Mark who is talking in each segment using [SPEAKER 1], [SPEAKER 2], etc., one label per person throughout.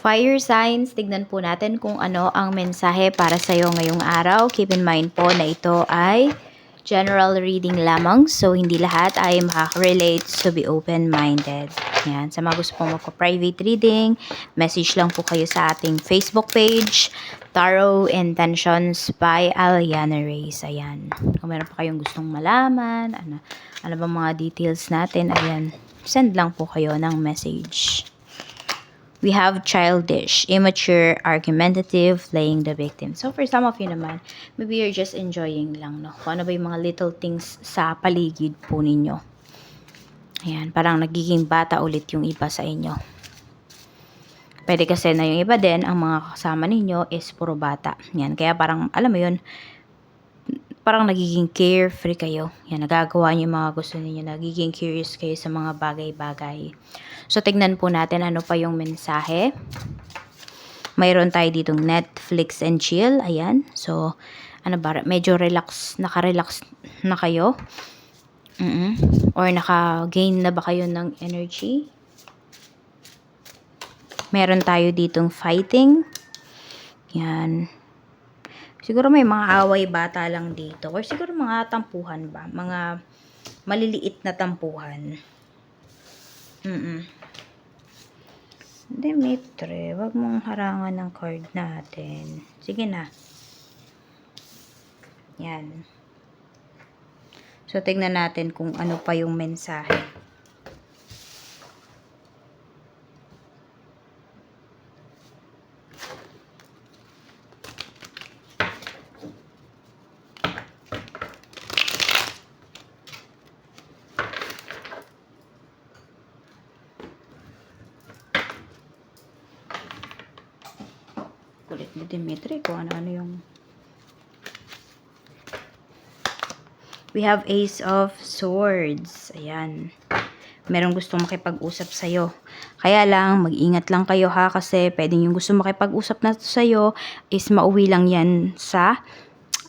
[SPEAKER 1] Fire signs, tignan po natin kung ano ang mensahe para sa iyo ngayong araw. Keep in mind po na ito ay general reading lamang. So, hindi lahat ay makaka-relate. So, be open-minded. Yan. Sa mga gusto pong magpa-private reading, message lang po kayo sa ating Facebook page, Tarot Intentions by Aliana Reyes. Ayan. Kung meron pa kayong gustong malaman, ano ba mga details natin, ayan, send lang po kayo ng message. We have childish, immature, argumentative, playing the victim. So, for some of you naman, maybe you're just enjoying lang, no? Kung ano ba yung mga little things sa paligid po ninyo. Ayan, parang nagiging bata ulit yung iba sa inyo. Pwede kasi na yung iba din, ang mga kasama ninyo is puro bata. Yan, kaya parang, alam mo yun, parang nagiging carefree kayo. Yan, nagagawa niyo yung mga gusto niyo, nagiging curious kayo sa mga bagay-bagay. So, tignan po natin ano pa yung mensahe. Mayroon tayo ditong Netflix and chill. Ayan. So, ano ba, medyo relax, naka-relax na kayo? Or naka-gain na ba kayo ng energy? Meron tayo ditong fighting. Yan. Siguro may mga away bata lang dito. Or siguro mga tampuhan ba? Mga maliliit na tampuhan. Demetre, wag mong harangan ng card natin. Sige na. Yan. So, tignan natin kung ano pa yung mensahe. Kulit ni Demetre kung ano yung... We have Ace of Swords. Ayan. Merong gustong makipag-usap sa'yo. Kaya lang, mag-ingat lang kayo ha, kasi pwedeng yung gusto makipag-usap na sa'yo is mauwi lang yan sa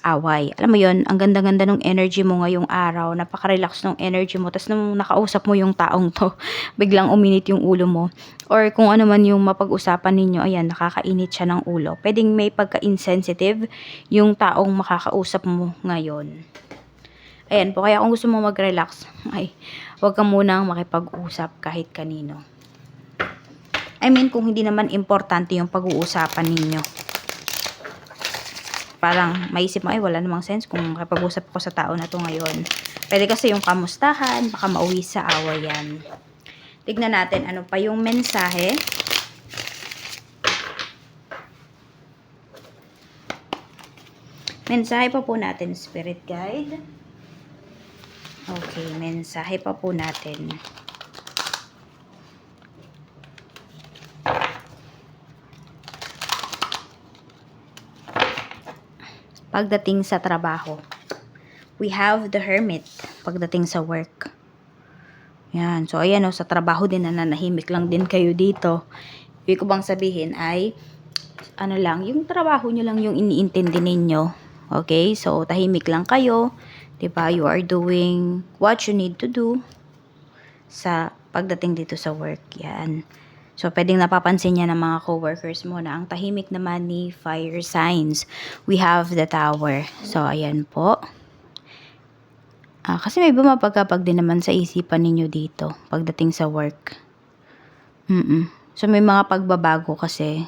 [SPEAKER 1] away. Alam mo yon, ang ganda-ganda ng energy mo ngayong araw, napaka-relax ng energy mo, tapos nung nakausap mo yung taong to, biglang uminit yung ulo mo. Or kung ano man yung mapag-usapan ninyo, ayan, nakakainit siya ng ulo. Pwedeng may pagka-insensitive yung taong makakausap mo ngayon. Ayan po, kaya kung gusto mo mag-relax, ay, huwag ka munang makipag-usap kahit kanino. I mean, kung hindi naman importante yung pag-uusapan ninyo. Parang maisip mo, ay wala namang sense kung makipag-usap ko sa tao na to ngayon. Pwede kasi yung kamustahan, baka mauwi sa away yan. Tignan natin ano pa yung mensahe. Mensahe pa po natin, Spirit Guide. Okay, mensahe pa po natin. Pagdating sa trabaho, we have the Hermit. Pagdating sa work. Yan. So, ayan o, sa trabaho din, nananahimik lang din kayo dito. Ibig ko bang sabihin ay, ano lang, yung trabaho nyo lang yung iniintindi ninyo. Okay? So, tahimik lang kayo. Diba? You are doing what you need to do sa pagdating dito sa work. Yan. So, pwedeng napapansin niya ng mga coworkers mo na ang tahimik naman ni fire signs. We have the Tower. So, ayan po. Kasi may bumabagabag din naman sa isipan ninyo dito pagdating sa work. So, may mga pagbabago kasi.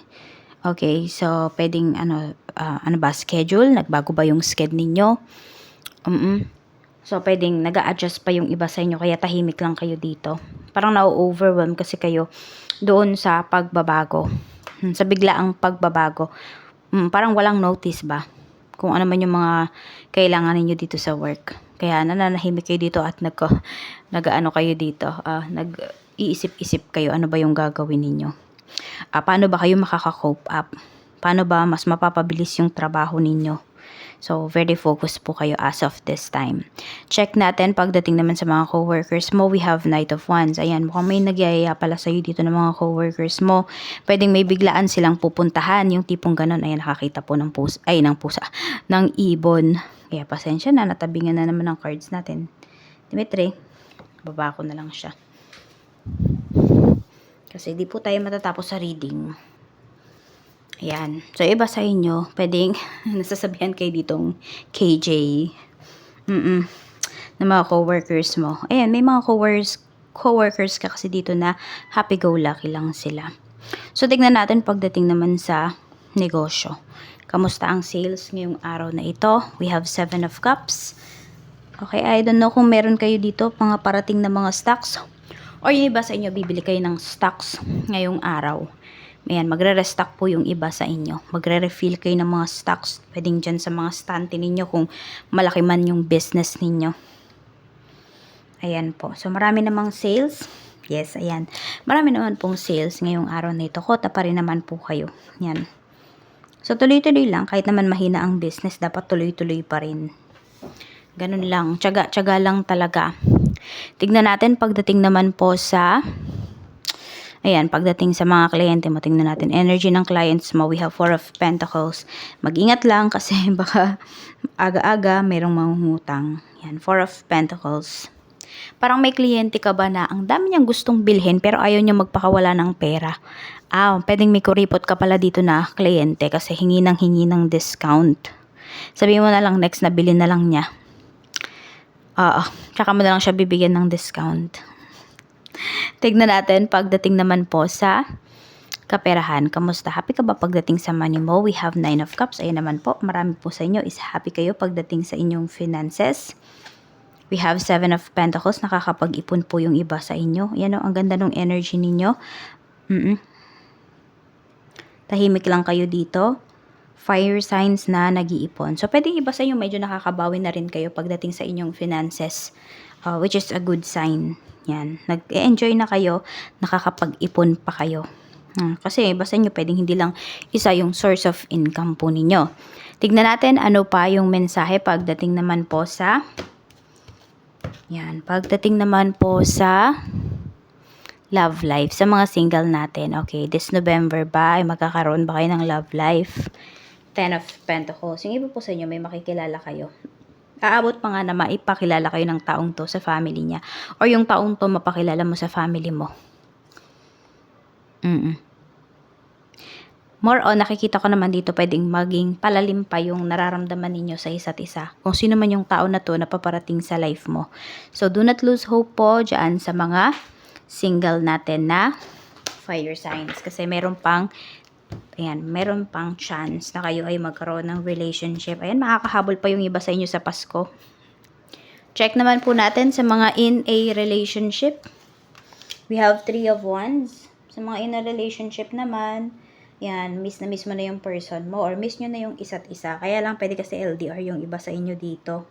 [SPEAKER 1] Okay, so, pwedeng, ano ba, schedule? Nagbago ba yung schedule ninyo? So, pwedeng nag-a-adjust pa yung iba sa inyo, kaya tahimik lang kayo dito. Parang na-overwhelm kasi kayo doon sa pagbabago. Sa biglaang pagbabago. Parang walang notice ba? Kung ano man yung mga kailangan ninyo dito sa work. Kaya nananahimik kayo dito at nag-ano kayo dito, nag-iisip-isip kayo ano ba yung gagawin ninyo. Paano ba kayo makaka-cope up? Paano ba mas mapapabilis yung trabaho ninyo? So, very focused po kayo as of this time. Check natin, pagdating naman sa mga coworkers mo, we have Knight of Wands. Ayan, mukhang may nagyayaya pala sa'yo dito ng mga coworkers mo. Pwedeng may biglaan silang pupuntahan, yung tipong ganun. Ayan, nakakita po ng ng ibon. Kaya pasensya na, natabingan na naman ang cards natin. Dimitri, baba ko na lang siya. Kasi di po tayo matatapos sa reading. Ayan. So, iba sa inyo, pwedeng nasasabihan kayo ditong KJ. Na mga coworkers mo. Ayan, may mga coworkers ka kasi dito na happy-go-lucky lang sila. So, tignan natin pagdating naman sa negosyo. Kamusta ang sales ngayong araw na ito? We have 7 of Cups. Okay, I don't know kung meron kayo dito mga parating na mga stocks. Or yung iba sa inyo, bibili kayo ng stocks ngayong araw. Ayan, magre-restock po yung iba sa inyo. Magre-refill kayo ng mga stocks. Pwedeng dyan sa mga stante ninyo kung malaki man yung business ninyo. Ayan po. So, marami namang sales. Yes, ayan. Marami naman pong sales ngayong araw na ito. Kota pa rin naman po kayo. Yan. So, tuloy-tuloy lang. Kahit naman mahina ang business, dapat tuloy-tuloy pa rin. Ganun lang. Tiyaga-tiyaga lang talaga. Tignan natin pagdating naman po sa... Ayan, pagdating sa mga kliyente mo, tingnan natin. Energy ng clients mo, we have 4 of Pentacles. Mag-ingat lang kasi baka aga-aga mayroong mangungutang. Yan, 4 of Pentacles. Parang may kliyente ka ba na ang dami niyang gustong bilhin pero ayaw niya magpakawala ng pera. Pwedeng may kuripot ka pala dito na kliyente kasi hingi ng discount. Sabihin mo na lang next na bilhin na lang niya. Tsaka mo na lang siya bibigyan ng discount. Tignan natin pagdating naman po sa kaperahan. Kamusta? Happy ka ba pagdating sa money mo? We have 9 of Cups. Ayan naman po. Marami po sa inyo is happy kayo pagdating sa inyong finances. We have 7 of Pentacles. Nakakapag-ipon po yung iba sa inyo. Yan o, ang ganda ng energy ninyo. Tahimik lang kayo dito. Fire signs na nag-iipon. So, pwedeng iba sa inyo medyo nakakabawi na rin kayo pagdating sa inyong finances. Which is a good sign. Yan. Nag-enjoy na kayo. Nakakapag-ipon pa kayo. Kasi iba sa inyo pwedeng hindi lang isa yung source of income po ninyo. Tignan natin ano pa yung mensahe pagdating naman po sa... Yan. Pagdating naman po sa... love life. Sa mga single natin. Okay, this November ba ay magkakaroon ba kayo ng love life? 10 of Pentacles. Yung iba po sa inyo may makikilala kayo. Aabot pa nga na maipakilala kayo ng taong to sa family niya. Or yung taong to mapakilala mo sa family mo. More on, nakikita ko naman dito pwedeng maging palalim pa yung nararamdaman ninyo sa isa't isa. Kung sino man yung tao na to na paparating sa life mo. So, do not lose hope po dyan sa mga single natin na fire signs. Kasi meron pang chance na kayo ay magkaroon ng relationship. Ayan, makakahabol pa yung iba sa inyo sa Pasko. Check naman po natin sa mga in a relationship. We have 3 of Wands. Sa mga in a relationship naman, yan, miss na miss mo na yung person mo or miss nyo na yung isa't isa. Kaya lang pwede kasi LDR yung iba sa inyo dito.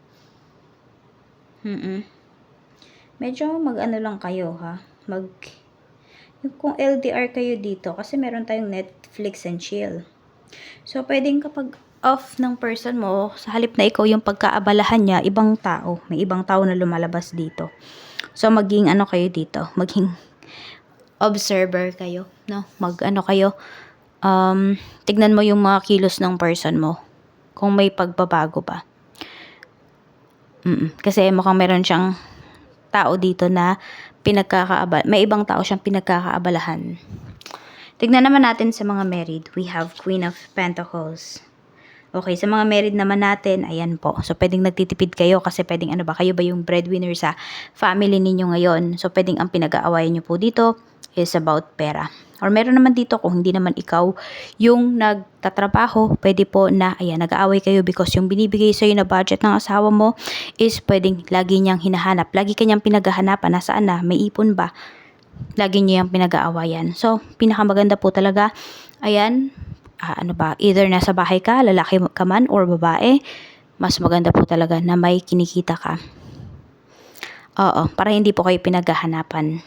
[SPEAKER 1] Medyo mag-ano lang kayo ha. Kung LDR kayo dito, kasi meron tayong Netflix and chill. So, pwedeng kapag off ng person mo, sa halip na ikaw yung pagkaabalahan niya, ibang tao. May ibang tao na lumalabas dito. So, maging ano kayo dito? Maging observer kayo, no? Tignan mo yung mga kilos ng person mo. Kung may pagbabago ba. Kasi mukhang meron siyang tao dito na may ibang tao siyang pinagkakaabalahan. Tignan naman natin sa mga married. We have Queen of Pentacles. Okay, sa mga married naman natin, ayan po. So, pwedeng nagtitipid kayo kasi pwedeng kayo ba yung breadwinner sa family ninyo ngayon. So, pwedeng ang pinag-aawayan nyo po dito is about pera. Or meron naman dito kung hindi naman ikaw yung nagtatrabaho, pwede po na, ayan, nag-aaway kayo because yung binibigay sa'yo na budget ng asawa mo is pwedeng lagi niyang hinahanap. Lagi kanyang pinaghahanapan, nasaan na, may ipon ba? Lagi niya yung pinag-aawayan. So, pinakamaganda po talaga, ayan, either nasa bahay ka, lalaki ka man or babae, mas maganda po talaga na may kinikita ka. Para hindi po kayo pinaghahanapan.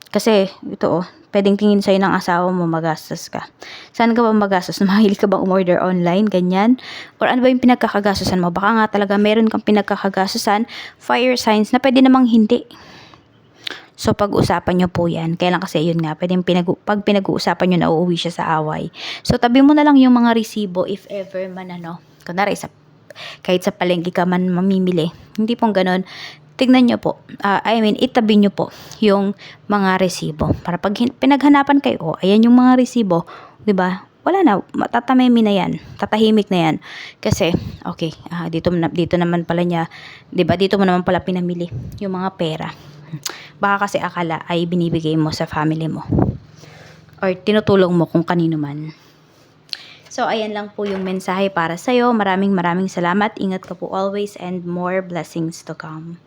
[SPEAKER 1] Kasi, ito pwedeng tingin sa'yo ng asawa mo, magastos ka. Saan ka ba magastos? Mahilig ka bang umorder online? Ganyan? Or ano ba yung pinagkakagastosan mo? Baka nga talaga meron kang pinagkakagastosan, fire signs na pwede namang hindi. So, pag-usapan nyo po yan. Kaya lang kasi yun nga, pwedeng pag pinag-uusapan nyo na uuwi siya sa away. So, tabi mo na lang yung mga resibo if ever man kunwari, kahit sa palengke ka man mamimili. Hindi pong ganon. tignan nyo po, itabi nyo po yung mga resibo. Para pag pinaghanapan kayo, ayan yung mga resibo, 'di ba? Wala na, matatamimi na yan, tatahimik na yan. Kasi, okay, dito naman pala niya, 'di ba? Dito mo naman pala pinamili yung mga pera. Baka kasi akala ay binibigay mo sa family mo. Or tinutulong mo kung kanino man. So, ayan lang po yung mensahe para sa'yo. Maraming salamat. Ingat ka po always and more blessings to come.